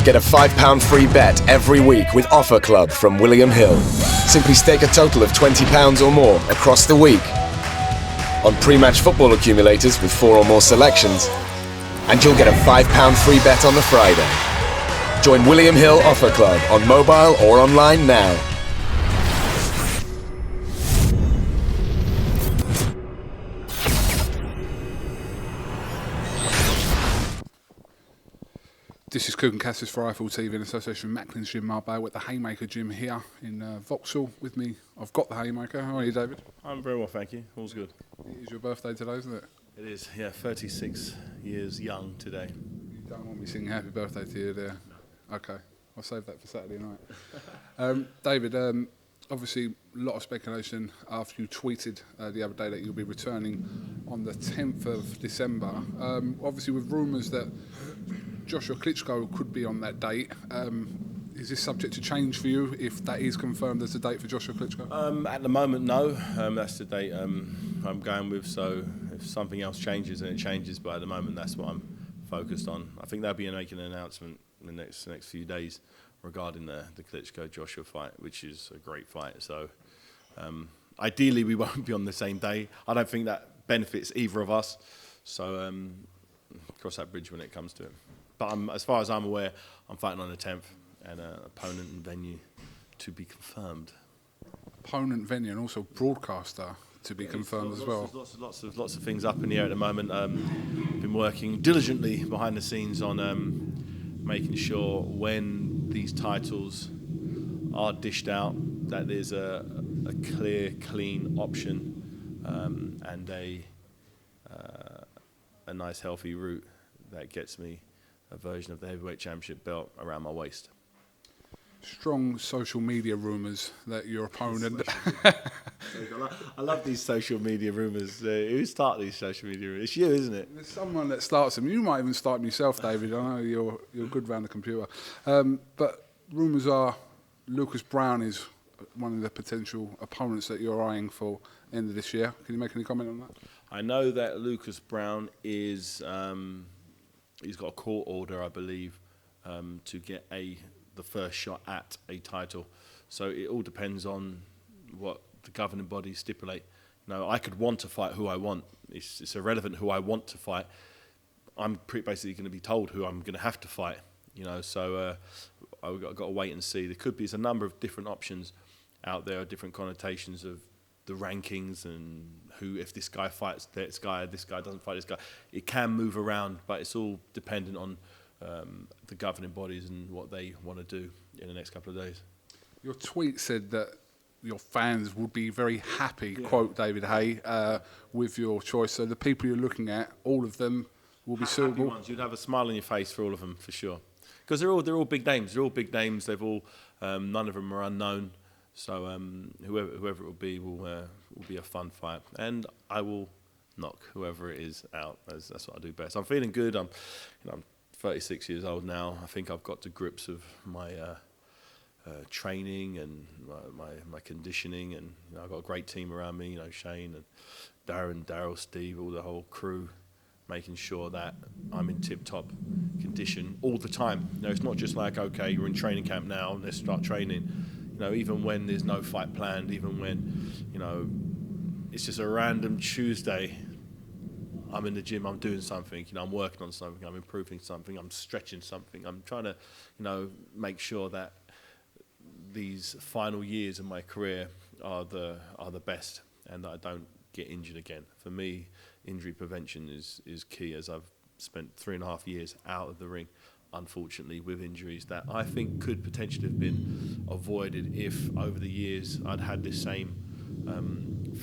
Get a £5 free bet every week with Offer Club from William Hill. Simply stake a total of £20 or more across the week on pre-match football accumulators with 4 or more selections, and you'll get a £5 free bet on the Friday. Join William Hill Offer Club on mobile or online now. This is KUGAN CASSIUS for Eiffel TV in association with Macklin's Gym Marbella at the Haymaker Gym here in Vauxhall. With me, I've got the Haymaker. How are you, David? I'm very well, thank you. All's good. It is your birthday today, isn't it? It is, yeah, 36 years young today. You don't want me singing happy birthday to you there? No. Okay, I'll save that for Saturday night. David, obviously a lot of speculation after you tweeted the other day that you'll be returning on the 10th of December. Obviously with rumours that Joshua Klitschko could be on that date. Is this subject to change for you if that is confirmed as the date for Joshua Klitschko? At the moment, no. That's the date I'm going with. So if something else changes, then it changes. But at the moment, that's what I'm focused on. I think they'll be making an announcement in the next few days regarding the Klitschko-Joshua fight, which is a great fight. So ideally, we won't be on the same day. I don't think that benefits either of us. So cross that bridge when it comes to it. But as far as I'm aware, I'm fighting on the 10th, and opponent and venue to be confirmed. Opponent, venue, and also broadcaster to be confirmed as well. Lots of things up in the air at the moment. Been working diligently behind the scenes on making sure when these titles are dished out that there's a clear, clean option and a nice, healthy route that gets me a version of the heavyweight championship belt around my waist. Strong social media rumours that your opponent... I love these social media rumours. Who started these social media rumours? It's you, isn't it? There's someone that starts them. You might even start them yourself, David. I know you're good around the computer. But rumours are Lucas Brown is one of the potential opponents that you're eyeing for end of this year. Can you make any comment on that? I know that Lucas Brown is... he's got a court order, I believe, to get the first shot at a title. So it all depends on what the governing bodies stipulate. I could want to fight who I want. It's irrelevant who I want to fight. I'm basically going to be told who I'm going to have to fight. So I've got to wait and see. There's a number of different options out there, different connotations of the rankings and who, if this guy fights this guy doesn't fight this guy. It can move around, but it's all dependent on the governing bodies and what they want to do in the next couple of days. Your tweet said that your fans would be very happy, quote David Haye, with your choice. So the people you're looking at, all of them will be suitable. Happy ones. You'd have a smile on your face for all of them, for sure. Because they're all big names. They're all big names. They've all none of them are unknown. So whoever it will be be a fun fight, and I will knock whoever it is out. That's what I do best. I'm feeling good. I'm 36 years old now. I think I've got to grips of my training and my conditioning, and I've got a great team around me. Shane and Darren, Daryl, Steve, all the whole crew, making sure that I'm in tip-top condition all the time. It's not just like, okay, you're in training camp now, let's start training. Even when there's no fight planned, even when, it's just a random Tuesday, I'm in the gym, I'm doing something, I'm working on something, I'm improving something, I'm stretching something. I'm trying to, make sure that these final years of my career are the best and that I don't get injured again. For me, injury prevention is key, as I've spent 3.5 years out of the ring, unfortunately, with injuries that I think could potentially have been avoided if over the years I'd had this same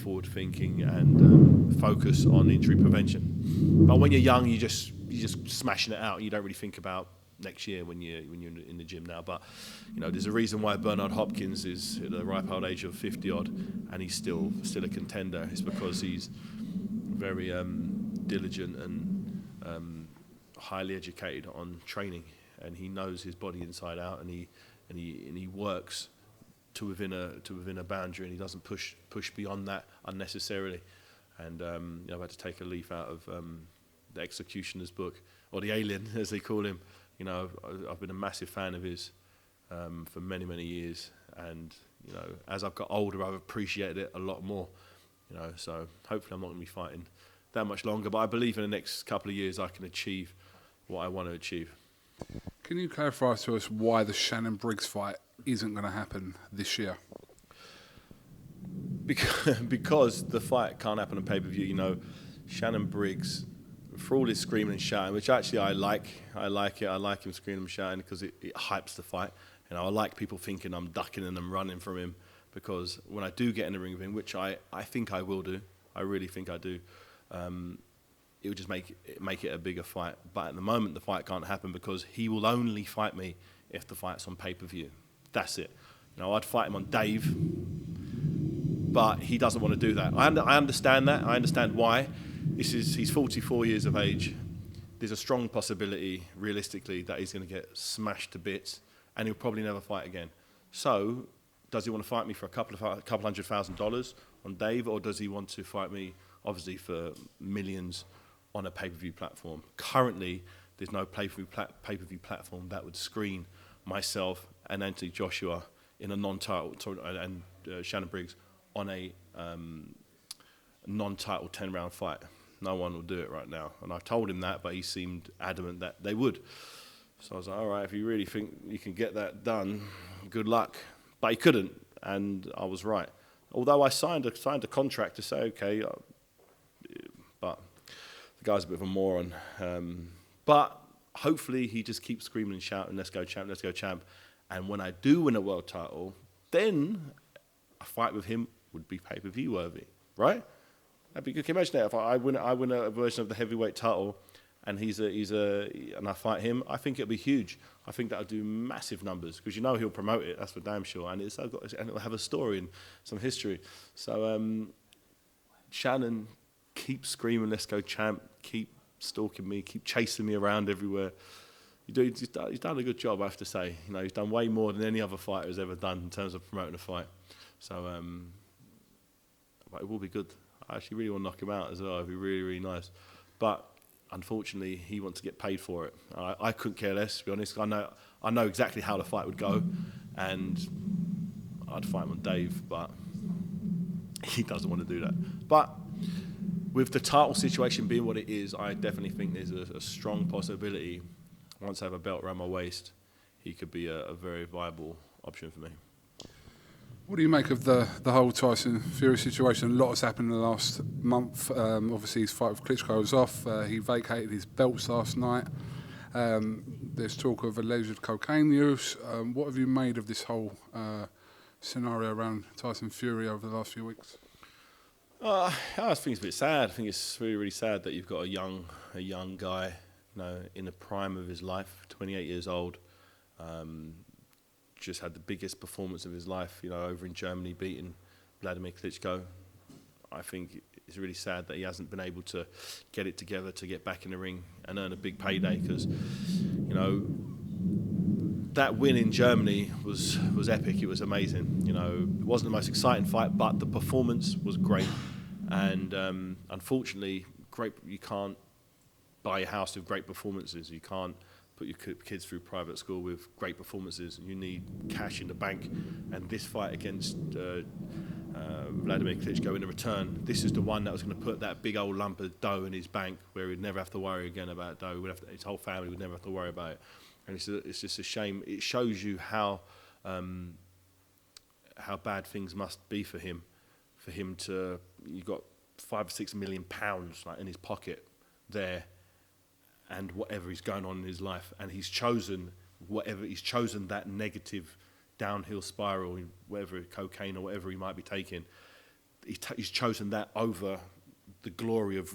forward thinking and focus on injury prevention. But when you're young, you're just smashing it out. You don't really think about next year when you're in the gym now. But there's a reason why Bernard Hopkins is at the ripe old age of 50 odd, and he's still a contender. It's because he's very diligent and highly educated on training, and he knows his body inside out, and he works to within a boundary, and he doesn't push beyond that unnecessarily. And I've had to take a leaf out of the Executioner's book, or the Alien as they call him, You know, I've been a massive fan of his for many, many years. And, you know, as I've got older, I've appreciated it a lot more. You know, so hopefully I'm not going to be fighting that much longer. But I believe in the next couple of years I can achieve what I want to achieve. Can you clarify to us why the Shannon Briggs fight isn't going to happen this year? Because the fight can't happen on pay-per-view. You know, Shannon Briggs, for all his screaming and shouting, which actually I like it. I like him screaming and shouting because it hypes the fight. You know, I like people thinking I'm ducking and I'm running from him, because when I do get in the ring with him, which I think I will do, I really think I do, it would just make it a bigger fight. But at the moment, the fight can't happen because he will only fight me if the fight's on pay-per-view. That's it. You know, I'd fight him on Dave, but he doesn't want to do that. I understand that. I understand why. He's 44 years of age. There's a strong possibility, realistically, that he's going to get smashed to bits, and he'll probably never fight again. So, does he want to fight me for a couple $100,000 on Dave, or does he want to fight me, obviously, for millions on a pay-per-view platform? Currently, there's no pay-per-view platform that would screen myself and Anthony Joshua in a non-title, and Shannon Briggs on a non-title 10-round fight. No one will do it right now. And I told him that, but he seemed adamant that they would. So I was like, all right, if you really think you can get that done, good luck. But he couldn't, and I was right. Although I signed a contract to say, okay, but the guy's a bit of a moron. But hopefully he just keeps screaming and shouting, let's go champ, let's go champ. And when I do win a world title, then a fight with him would be pay-per-view worthy, right? That'd be good. Can you imagine that? If I win a version of the heavyweight title, and and I fight him, I think it'll be huge. I think that'll do massive numbers, because you know he'll promote it. That's for damn sure, and it'll have a story and some history. So Shannon, keep screaming, let's go champ. Keep stalking me. Keep chasing me around everywhere. He's done a good job, I have to say. You know, he's done way more than any other fighter has ever done in terms of promoting a fight. So but it will be good. I actually really want to knock him out as well. It'd be really, really nice. But unfortunately, he wants to get paid for it. I couldn't care less, to be honest. I know exactly how the fight would go, and I'd fight him on Dave, but he doesn't want to do that. But with the title situation being what it is, I definitely think there's a strong possibility, once I have a belt around my waist, he could be a very viable option for me. What do you make of the whole Tyson Fury situation? A lot has happened in the last month. Obviously, his fight with Klitschko was off. He vacated his belts last night. There's talk of alleged cocaine use. What have you made of this whole scenario around Tyson Fury over the last few weeks? I think it's a bit sad. I think it's really, really sad that you've got a young guy, you know, in the prime of his life, 28 years old. Just had the biggest performance of his life, you know, over in Germany, beating Vladimir Klitschko. I think it's really sad that he hasn't been able to get it together to get back in the ring and earn a big payday, because, you know, that win in Germany was epic. It was amazing. You know, it wasn't the most exciting fight, but the performance was great. And unfortunately, you can't buy a house with great performances. You can't put your kids through private school with great performances. You need cash in the bank. And this fight against Vladimir Klitschko in the return, this is the one that was going to put that big old lump of dough in his bank, where he'd never have to worry again about dough. His whole family would never have to worry about it. And it's just a shame. It shows you how bad things must be for him to, you've got £5 or £6 million like in his pocket there, and whatever is going on in his life, and he's chosen that negative downhill spiral, whether cocaine or whatever he might be taking. He's chosen that over the glory of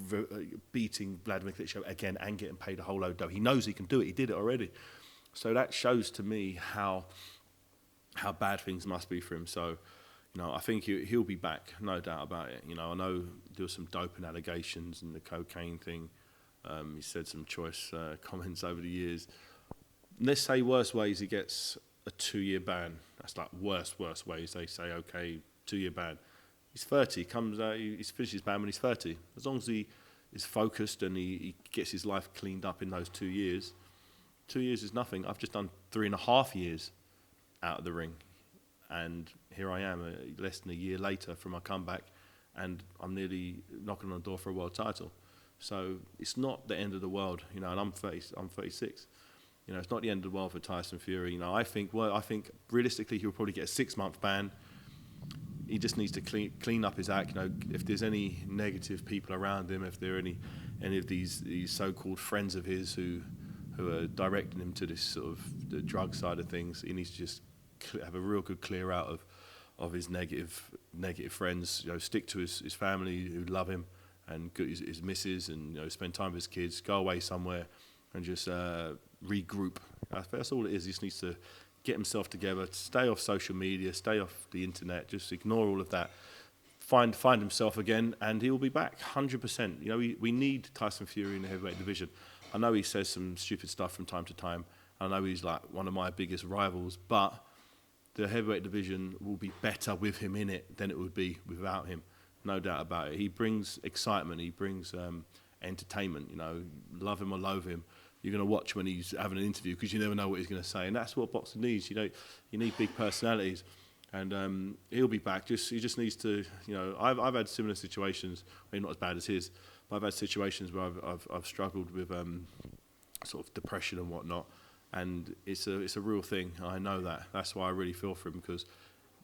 beating Vladimir Klitschko again and getting paid a whole load of dough. He knows he can do it. He did it already. So that shows to me how bad things must be for him. So, you know, I think he'll be back, no doubt about it. You know, I know there were some doping allegations and the cocaine thing. He said some choice comments over the years. Let's say worst ways he gets a 2-year ban. That's like worst ways. They say, okay, 2-year ban. He's 30, comes out, he's finished his ban when he's 30. As long as he is focused and he gets his life cleaned up in those 2 years, 2 years is nothing. I've just done 3.5 years out of the ring, and here I am, less than a year later from my comeback, and I'm nearly knocking on the door for a world title. So it's not the end of the world, you know. And I'm 36. You know, it's not the end of the world for Tyson Fury. You know, I think realistically he'll probably get a 6-month ban. He just needs to clean up his act. You know, if there's any negative people around him, if there are any of these so-called friends of his who are directing him to this sort of the drug side of things, he needs to just have a real good clear out of his negative friends. You know, stick to his family who love him, and his missus, and, you know, spend time with his kids. Go away somewhere and just regroup. That's all it is. He just needs to get himself together, stay off social media, stay off the internet, just ignore all of that. Find himself again, and he will be back 100%. You know, we need Tyson Fury in the heavyweight division. I know he says some stupid stuff from time to time. I know he's like one of my biggest rivals, but the heavyweight division will be better with him in it than it would be without him. No doubt about it. He brings excitement. He brings entertainment. You know, love him or loathe him, you're going to watch when he's having an interview, because you never know what he's going to say, and that's what boxing needs. You know, you need big personalities, and he'll be back. He just needs to. You know, I've had similar situations, maybe not as bad as his, but I've had situations where I've struggled with sort of depression and whatnot, and it's a real thing. I know that. That's why I really feel for him, because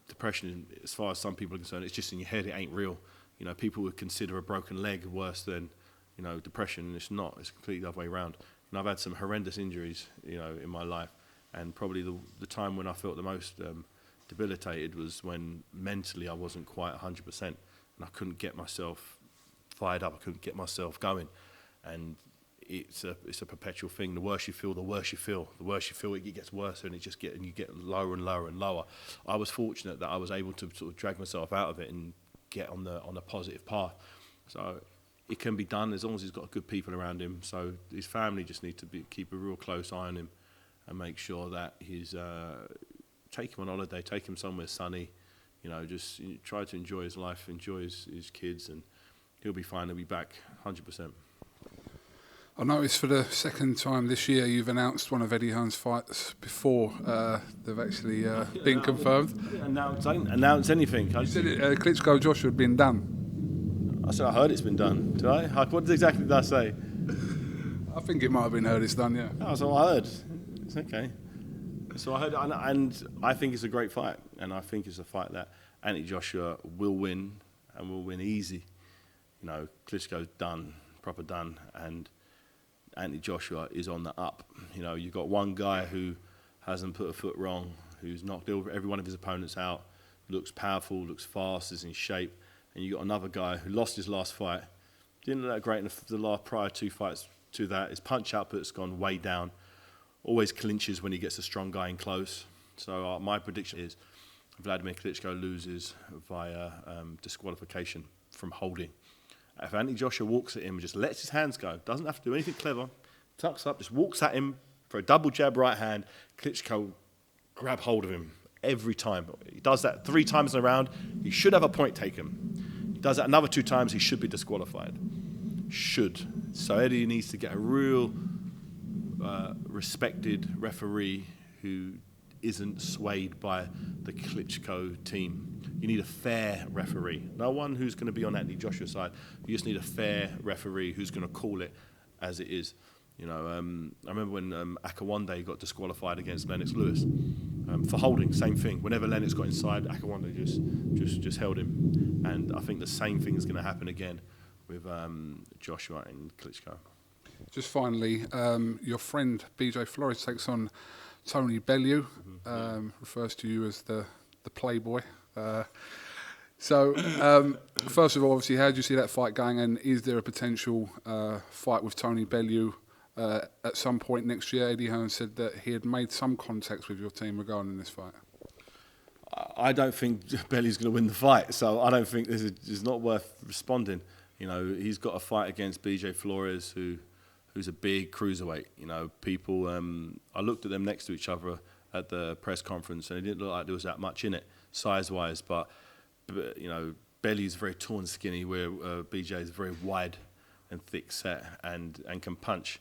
depression, as far as some people are concerned, it's just in your head. It ain't real. You know, people would consider a broken leg worse than, you know, depression, and it's not. It's completely the other way around. And I've had some horrendous injuries, you know, in my life, and probably the time when I felt the most debilitated was when mentally I wasn't quite 100%, and I couldn't get myself fired up. I couldn't get myself going, and it's a perpetual thing. The worse you feel, the worse you feel. The worse you feel, it gets worse, and you get lower and lower and lower. I was fortunate that I was able to sort of drag myself out of it and get on a positive path. So it can be done as long as he's got good people around him. So his family just need to keep a real close eye on him, and make sure that he's take him on holiday, take him somewhere sunny. You know, just try to enjoy his life, enjoy his kids, and he'll be fine. He'll be back 100%. I noticed for the second time this year you've announced one of Eddie Hearn's fights before they've actually been confirmed. Announce anything. You said Klitschko Joshua had been done. I said I heard it's been done. Did I? What exactly did I say? I think it might have been heard it's done, yeah. That's all I heard. It's okay. So I heard, and I think it's a great fight, and I think it's a fight that Anthony Joshua will win, and will win easy. You know, Klitschko's done, proper done, and Anthony Joshua is on the up. You know, you've got one guy who hasn't put a foot wrong, who's knocked every one of his opponents out, looks powerful, looks fast, is in shape, and you've got another guy who lost his last fight, didn't look that great in the last prior 2 fights to that. His punch output's gone way down, always clinches when he gets a strong guy in close. So my prediction is Vladimir Klitschko loses via disqualification from holding. If Anthony Joshua walks at him and just lets his hands go, doesn't have to do anything clever, tucks up, just walks at him for a double jab right hand, Klitschko grab hold of him every time. He does that 3 times in a round, he should have a point taken. He does that another 2 times, he should be disqualified. Should. So Eddie needs to get a real respected referee who isn't swayed by the Klitschko team. You need a fair referee. No one who's going to be on Anthony Joshua's side. You just need a fair referee who's going to call it as it is. You know, I remember when Akawande got disqualified against Lennox Lewis for holding. Same thing. Whenever Lennox got inside, Akawande just held him. And I think the same thing is going to happen again with Joshua and Klitschko. Just finally, your friend BJ Flores takes on Tony Bellew, refers to you as the playboy. So, first of all, obviously, how do you see that fight going, and is there a potential fight with Tony Bellew at some point next year? Eddie Hearn said that he had made some contacts with your team regarding this fight. I don't think Bellew's going to win the fight, so I don't think this is not worth responding. You know, he's got a fight against BJ Flores, who's a big cruiserweight. You know, people. I looked at them next to each other at the press conference, and it didn't look like there was that much in it, size-wise. But you know, Bellew's very tall and skinny, where BJ is very wide and thick-set and can punch.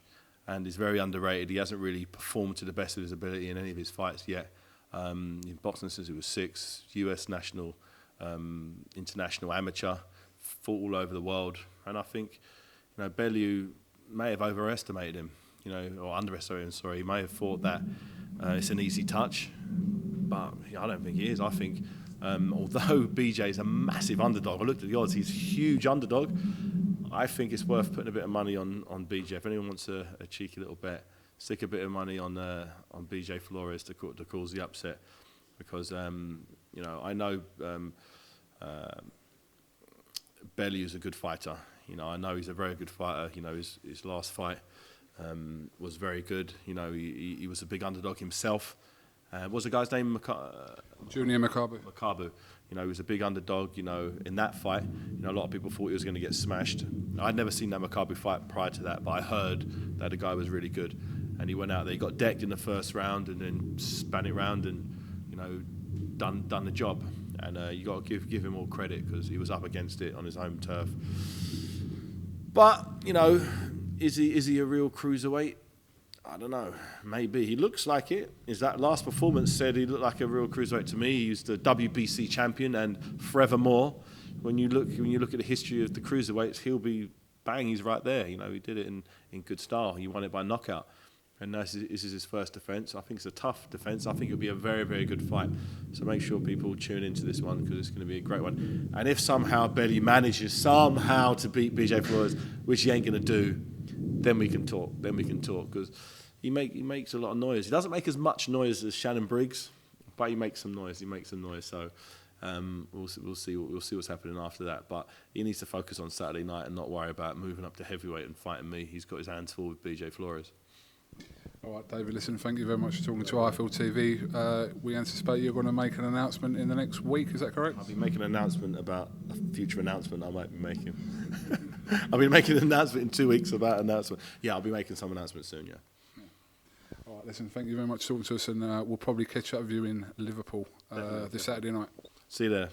and he's very underrated. He hasn't really performed to the best of his ability in any of his fights yet. In boxing since he was 6, US national, international amateur, fought all over the world, and I think, you know, Bellew may have overestimated him, you know, or underestimated him. Sorry, he may have thought that it's an easy touch, but I don't think he is. I think, although BJ is a massive underdog, I looked at the odds; he's a huge underdog. I think it's worth putting a bit of money on BJ. If anyone wants a cheeky little bet, stick a bit of money on BJ Flores to cause the upset, because you know, I know Bellew's a good fighter. You know, I know he's a very good fighter. You know, his last fight was very good. You know, he was a big underdog himself. What was the guy's name? Junior Makabu. Makabu. You know, he was a big underdog, you know, in that fight. You know, a lot of people thought he was going to get smashed. I'd never seen that Makabu fight prior to that, but I heard that the guy was really good. And he went out there, he got decked in the first round and then span it round and, you know, done the job. And you got to give him all credit, because he was up against it on his home turf. But, you know, is he a real cruiserweight? I don't know. Maybe. He looks like it. His that last performance said he looked like a real cruiserweight to me. He was the WBC champion and forevermore. When you look at the history of the cruiserweights, he'll be bang. He's right there. You know, he did it in good style. He won it by knockout, and this is his first defence. I think it's a tough defence. I think it'll be a very, very good fight. So make sure people tune into this one, because it's going to be a great one. And if somehow Bellew manages somehow to beat BJ Flores, which he ain't going to do, then we can talk. Because he makes a lot of noise. He doesn't make as much noise as Shannon Briggs, but he makes some noise. So we'll see what's happening after that. But he needs to focus on Saturday night and not worry about moving up to heavyweight and fighting me. He's got his hands full with BJ Flores. All right, David, listen, thank you very much for talking to IFL TV. We anticipate you're going to make an announcement in the next week, is that correct? I'll be making an announcement about a future announcement I might be making. I'll be making an announcement in 2 weeks about an announcement. Yeah, I'll be making some announcements soon, yeah. All right, listen, thank you very much for talking to us, and we'll probably catch up with you in Liverpool this Saturday night. See you there.